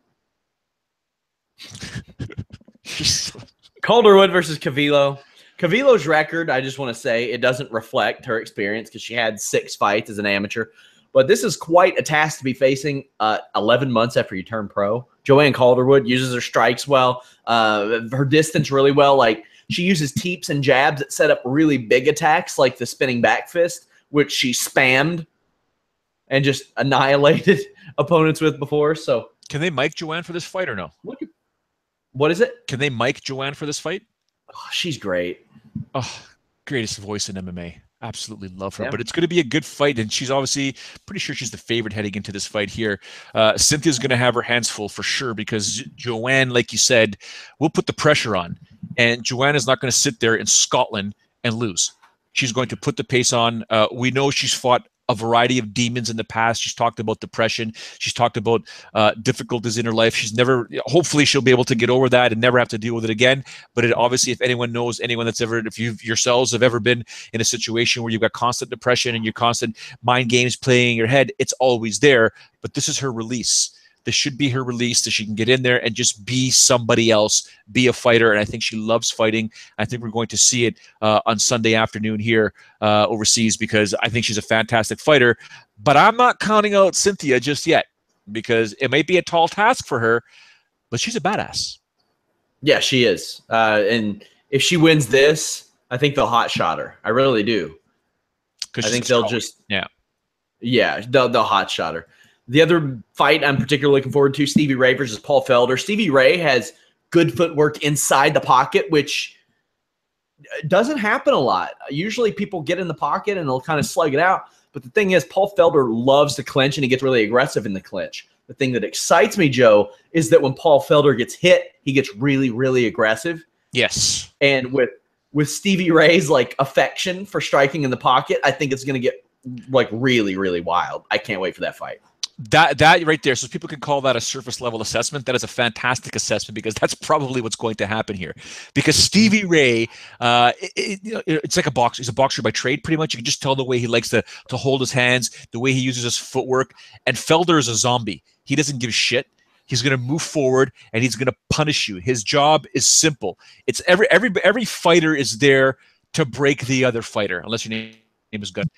Calderwood versus Cavilo. Cavilo's record, I just want to say, it doesn't reflect her experience because she had 6 fights as an amateur. But this is quite a task to be facing 11 months after you turn pro. Joanne Calderwood uses her strikes well, her distance really well. Like, she uses teeps and jabs that set up really big attacks, like the spinning back fist, which she spammed and just annihilated opponents with before. So, can they mic Joanne for this fight or no? What is it? Can they mic Joanne for this fight? Oh, she's great. Oh, greatest voice in MMA. Absolutely love her. Yeah. But it's going to be a good fight, and she's obviously pretty sure she's the favorite heading into this fight here. Cynthia's going to have her hands full for sure, because Joanne, like you said, will put the pressure on. And Joanne is not going to sit there in Scotland and lose. She's going to put the pace on. We know she's fought a variety of demons in the past. She's talked about depression. She's talked about difficulties in her life. She's never, hopefully she'll be able to get over that and never have to deal with it again. But it obviously, if anyone knows, anyone that's ever, if you yourselves have ever been in a situation where you've got constant depression and your constant mind games playing in your head, it's always there. But this is her release. This should be her release, so she can get in there and just be somebody else, be a fighter. And I think she loves fighting. I think we're going to see it on Sunday afternoon here overseas, because I think she's a fantastic fighter. But I'm not counting out Cynthia just yet, because it may be a tall task for her, but she's a badass. Yeah, she is. And if she wins this, I think they'll hot shot her. I really do. I think they'll just they'll hot shot her. The other fight I'm particularly looking forward to, Stevie Ray versus Paul Felder. Stevie Ray has good footwork inside the pocket, which doesn't happen a lot. Usually people get in the pocket and they'll kind of slug it out. But the thing is, Paul Felder loves to clinch, and he gets really aggressive in the clinch. The thing that excites me, Joe, is that when Paul Felder gets hit, he gets really, really aggressive. Yes. And with with Stevie Ray's like affection for striking in the pocket, I think it's going to get like really, really wild. I can't wait for that fight. That right there, so people can call that a surface level assessment. That is a fantastic assessment because that's probably what's going to happen here. Because Stevie Ray, it's like a boxer. He's a boxer by trade, pretty much. You can just tell the way he likes to hold his hands, the way he uses his footwork. And Felder is a zombie. He doesn't give a shit. He's going to move forward and he's going to punish you. His job is simple. It's every fighter is there to break the other fighter, unless your name is Gunn.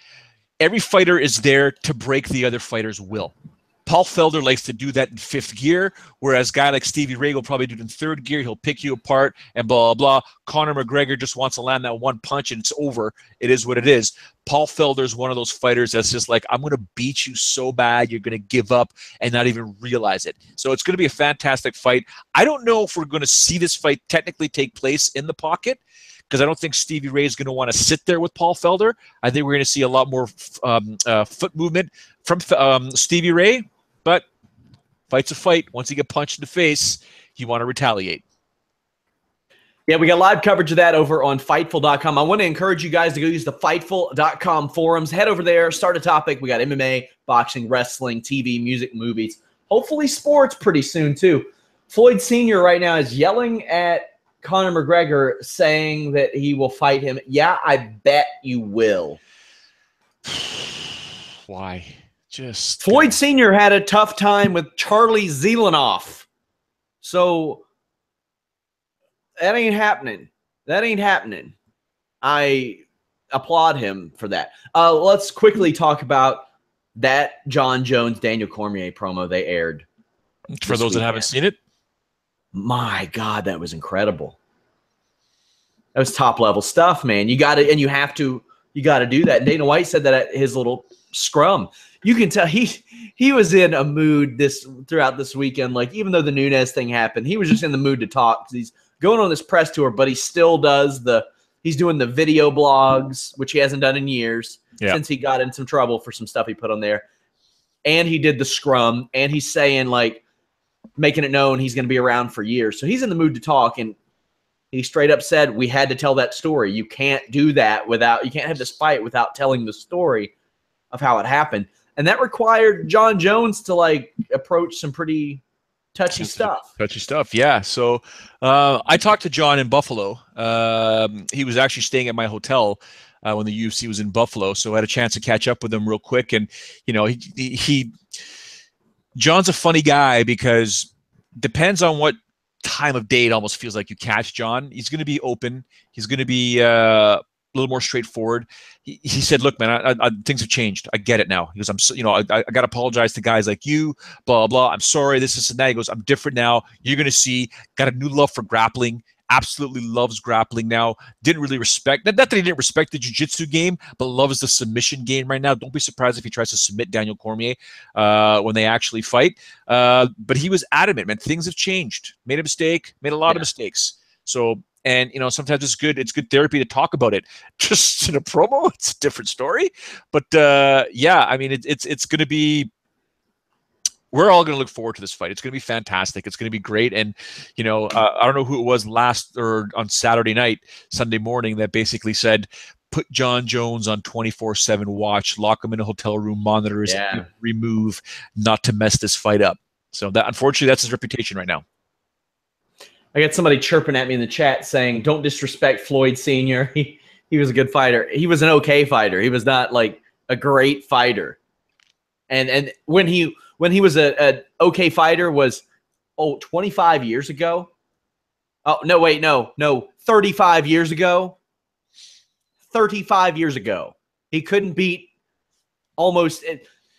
Every fighter is there to break the other fighter's will. Paul Felder likes to do that in fifth gear, whereas a guy like Stevie Ray will probably do it in third gear. He'll pick you apart and blah, blah, blah. Conor McGregor just wants to land that one punch and it's over. It is what it is. Paul Felder is one of those fighters that's just like, I'm going to beat you so bad you're going to give up and not even realize it. So it's going to be a fantastic fight. I don't know if we're going to see this fight technically take place in the pocket, because I don't think Stevie Ray is going to want to sit there with Paul Felder. I think we're going to see a lot more foot movement from Stevie Ray. But fight's a fight. Once you get punched in the face, you want to retaliate. Yeah, we got live coverage of that over on Fightful.com. I want to encourage you guys to go use the Fightful.com forums. Head over there, start a topic. We got MMA, boxing, wrestling, TV, music, movies. Hopefully sports pretty soon, too. Floyd Sr. right now is yelling at Conor McGregor, saying that he will fight him. Yeah, I bet you will. Why? Just Floyd Sr. had a tough time with Charlie Zelenoff. So that ain't happening. That ain't happening. I applaud him for that. Let's quickly talk about that John Jones, Daniel Cormier promo they aired. For those that haven't seen it. My God, that was incredible. That was top level stuff, man. You got to, and you got to do that. And Dana White said that at his little scrum. You can tell he was in a mood throughout this weekend. Like, even though the Nunes thing happened, he was just in the mood to talk. He's going on this press tour, but he still does he's doing the video blogs, which he hasn't done in years since he got in some trouble for some stuff he put on there. And he did the scrum, and he's saying, like, making it known he's going to be around for years. So he's in the mood to talk, and he straight up said, we had to tell that story. You can't do that you can't have this fight without telling the story of how it happened. And that required John Jones to, like, approach some pretty touchy stuff. Touchy stuff, yeah. So I talked to John in Buffalo. He was actually staying at my hotel when the UFC was in Buffalo, so I had a chance to catch up with him real quick. And, you know, John's a funny guy because depends on what time of day it almost feels like you catch John. He's going to be open. He's going to be a little more straightforward. He said, look, man, things have changed. I get it now. He goes, I got to apologize to guys like you, blah, blah. I'm sorry, this and that. He goes, I'm different now. You're going to see, got a new love for grappling. Absolutely loves grappling now. Didn't really respect, not that he didn't respect the jiu-jitsu game, but loves the submission game right now. Don't be surprised if he tries to submit Daniel Cormier when they actually fight. But he was adamant, man. Things have changed. Made a mistake, made a lot of mistakes. So, and, you know, sometimes it's good therapy to talk about it. Just in a promo, it's a different story. But yeah, I mean, it's going to be, we're all going to look forward to this fight. It's going to be fantastic. It's going to be great. And, you know, I don't know who it was on Saturday night, Sunday morning, that basically said, put John Jones on 24/7 watch, lock him in a hotel room, monitors, remove, not to mess this fight up. So that, unfortunately, that's his reputation right now. I got somebody chirping at me in the chat saying, don't disrespect Floyd Sr. He was a good fighter. He was an okay fighter. He was not like a great fighter. And when he was an okay fighter was 25 years ago. Oh, no, wait, no, 35 years ago. 35 years ago. He couldn't beat almost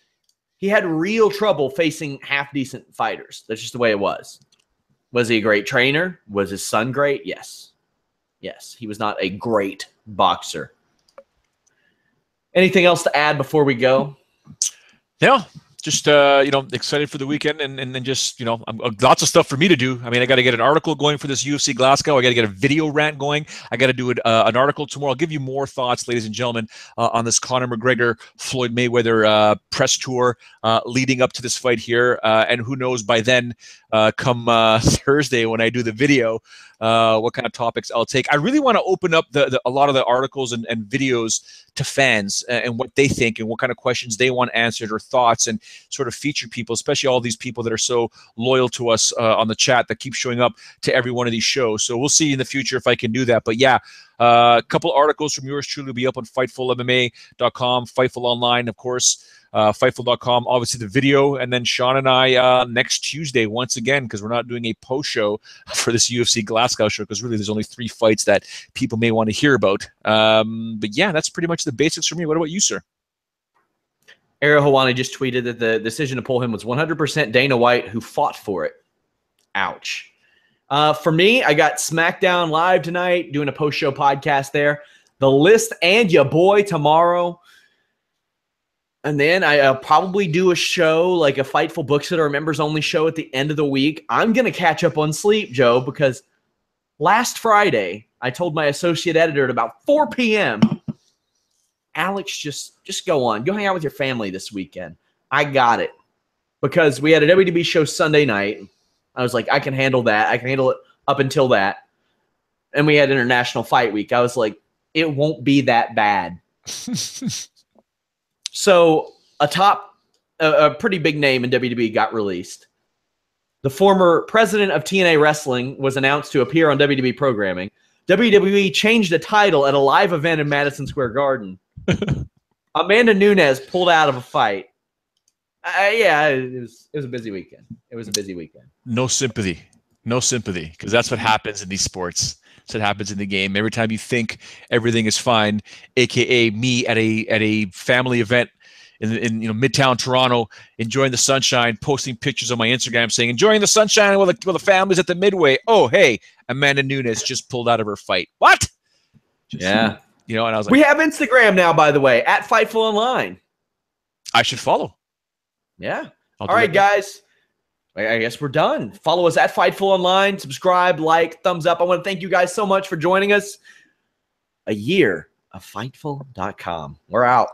– he had real trouble facing half-decent fighters. That's just the way it was. Was he a great trainer? Was his son great? Yes. Yes, he was not a great boxer. Anything else to add before we go? No, just excited for the weekend, and then just lots of stuff for me to do. I mean, I got to get an article going for this UFC Glasgow. I got to get a video rant going. I got to do an article tomorrow. I'll give you more thoughts, ladies and gentlemen, on this Conor McGregor Floyd Mayweather press tour leading up to this fight here. And who knows, by then, come Thursday when I do the video, what kind of topics I'll take. I really want to open up a lot of the articles and videos to fans and what they think and what kind of questions they want answered or thoughts, and sort of feature people, especially all these people that are so loyal to us on the chat that keep showing up to every one of these shows. So we'll see in the future if I can do that. But yeah, a couple articles from yours truly will be up on FightfulMMA.com, Fightful Online, of course. Fightful.com, obviously the video, and then Sean and I next Tuesday once again, because we're not doing a post show for this UFC Glasgow show, because really there's only 3 fights that people may want to hear about. But yeah, that's pretty much the basics for me. What about you, sir? Ariel Helwani just tweeted that the decision to pull him was 100% Dana White, who fought for it. Ouch. For me, I got SmackDown Live tonight, doing a post show podcast there. The List and ya boy tomorrow. And then I'll probably do a show, like a Fightful Book Sitter members only show at the end of the week. I'm going to catch up on sleep, Joe, because last Friday I told my associate editor at about 4 p.m., Alex, just go on. Go hang out with your family this weekend. I got it. Because we had a WWE show Sunday night. I was like, I can handle that. I can handle it up until that. And we had International Fight Week. I was like, it won't be that bad. So a pretty big name in WWE got released. The former president of TNA Wrestling was announced to appear on WWE programming. WWE changed the title at a live event in Madison Square Garden. Amanda Nunes pulled out of a fight. Yeah, it was a busy weekend. It was a busy weekend. No sympathy, because that's what happens in these sports. That's what happens in the game. Every time you think everything is fine, aka me at a family event in Midtown Toronto, enjoying the sunshine, posting pictures on my Instagram saying enjoying the sunshine while the family's at the Midway. Oh, hey, Amanda Nunes just pulled out of her fight. What? Yeah. And I was like, we have Instagram now, by the way, at Fightful Online. I should follow. Yeah. All right, guys. I guess we're done. Follow us at Fightful Online. Subscribe, like, thumbs up. I want to thank you guys so much for joining us. A year of Fightful.com. We're out.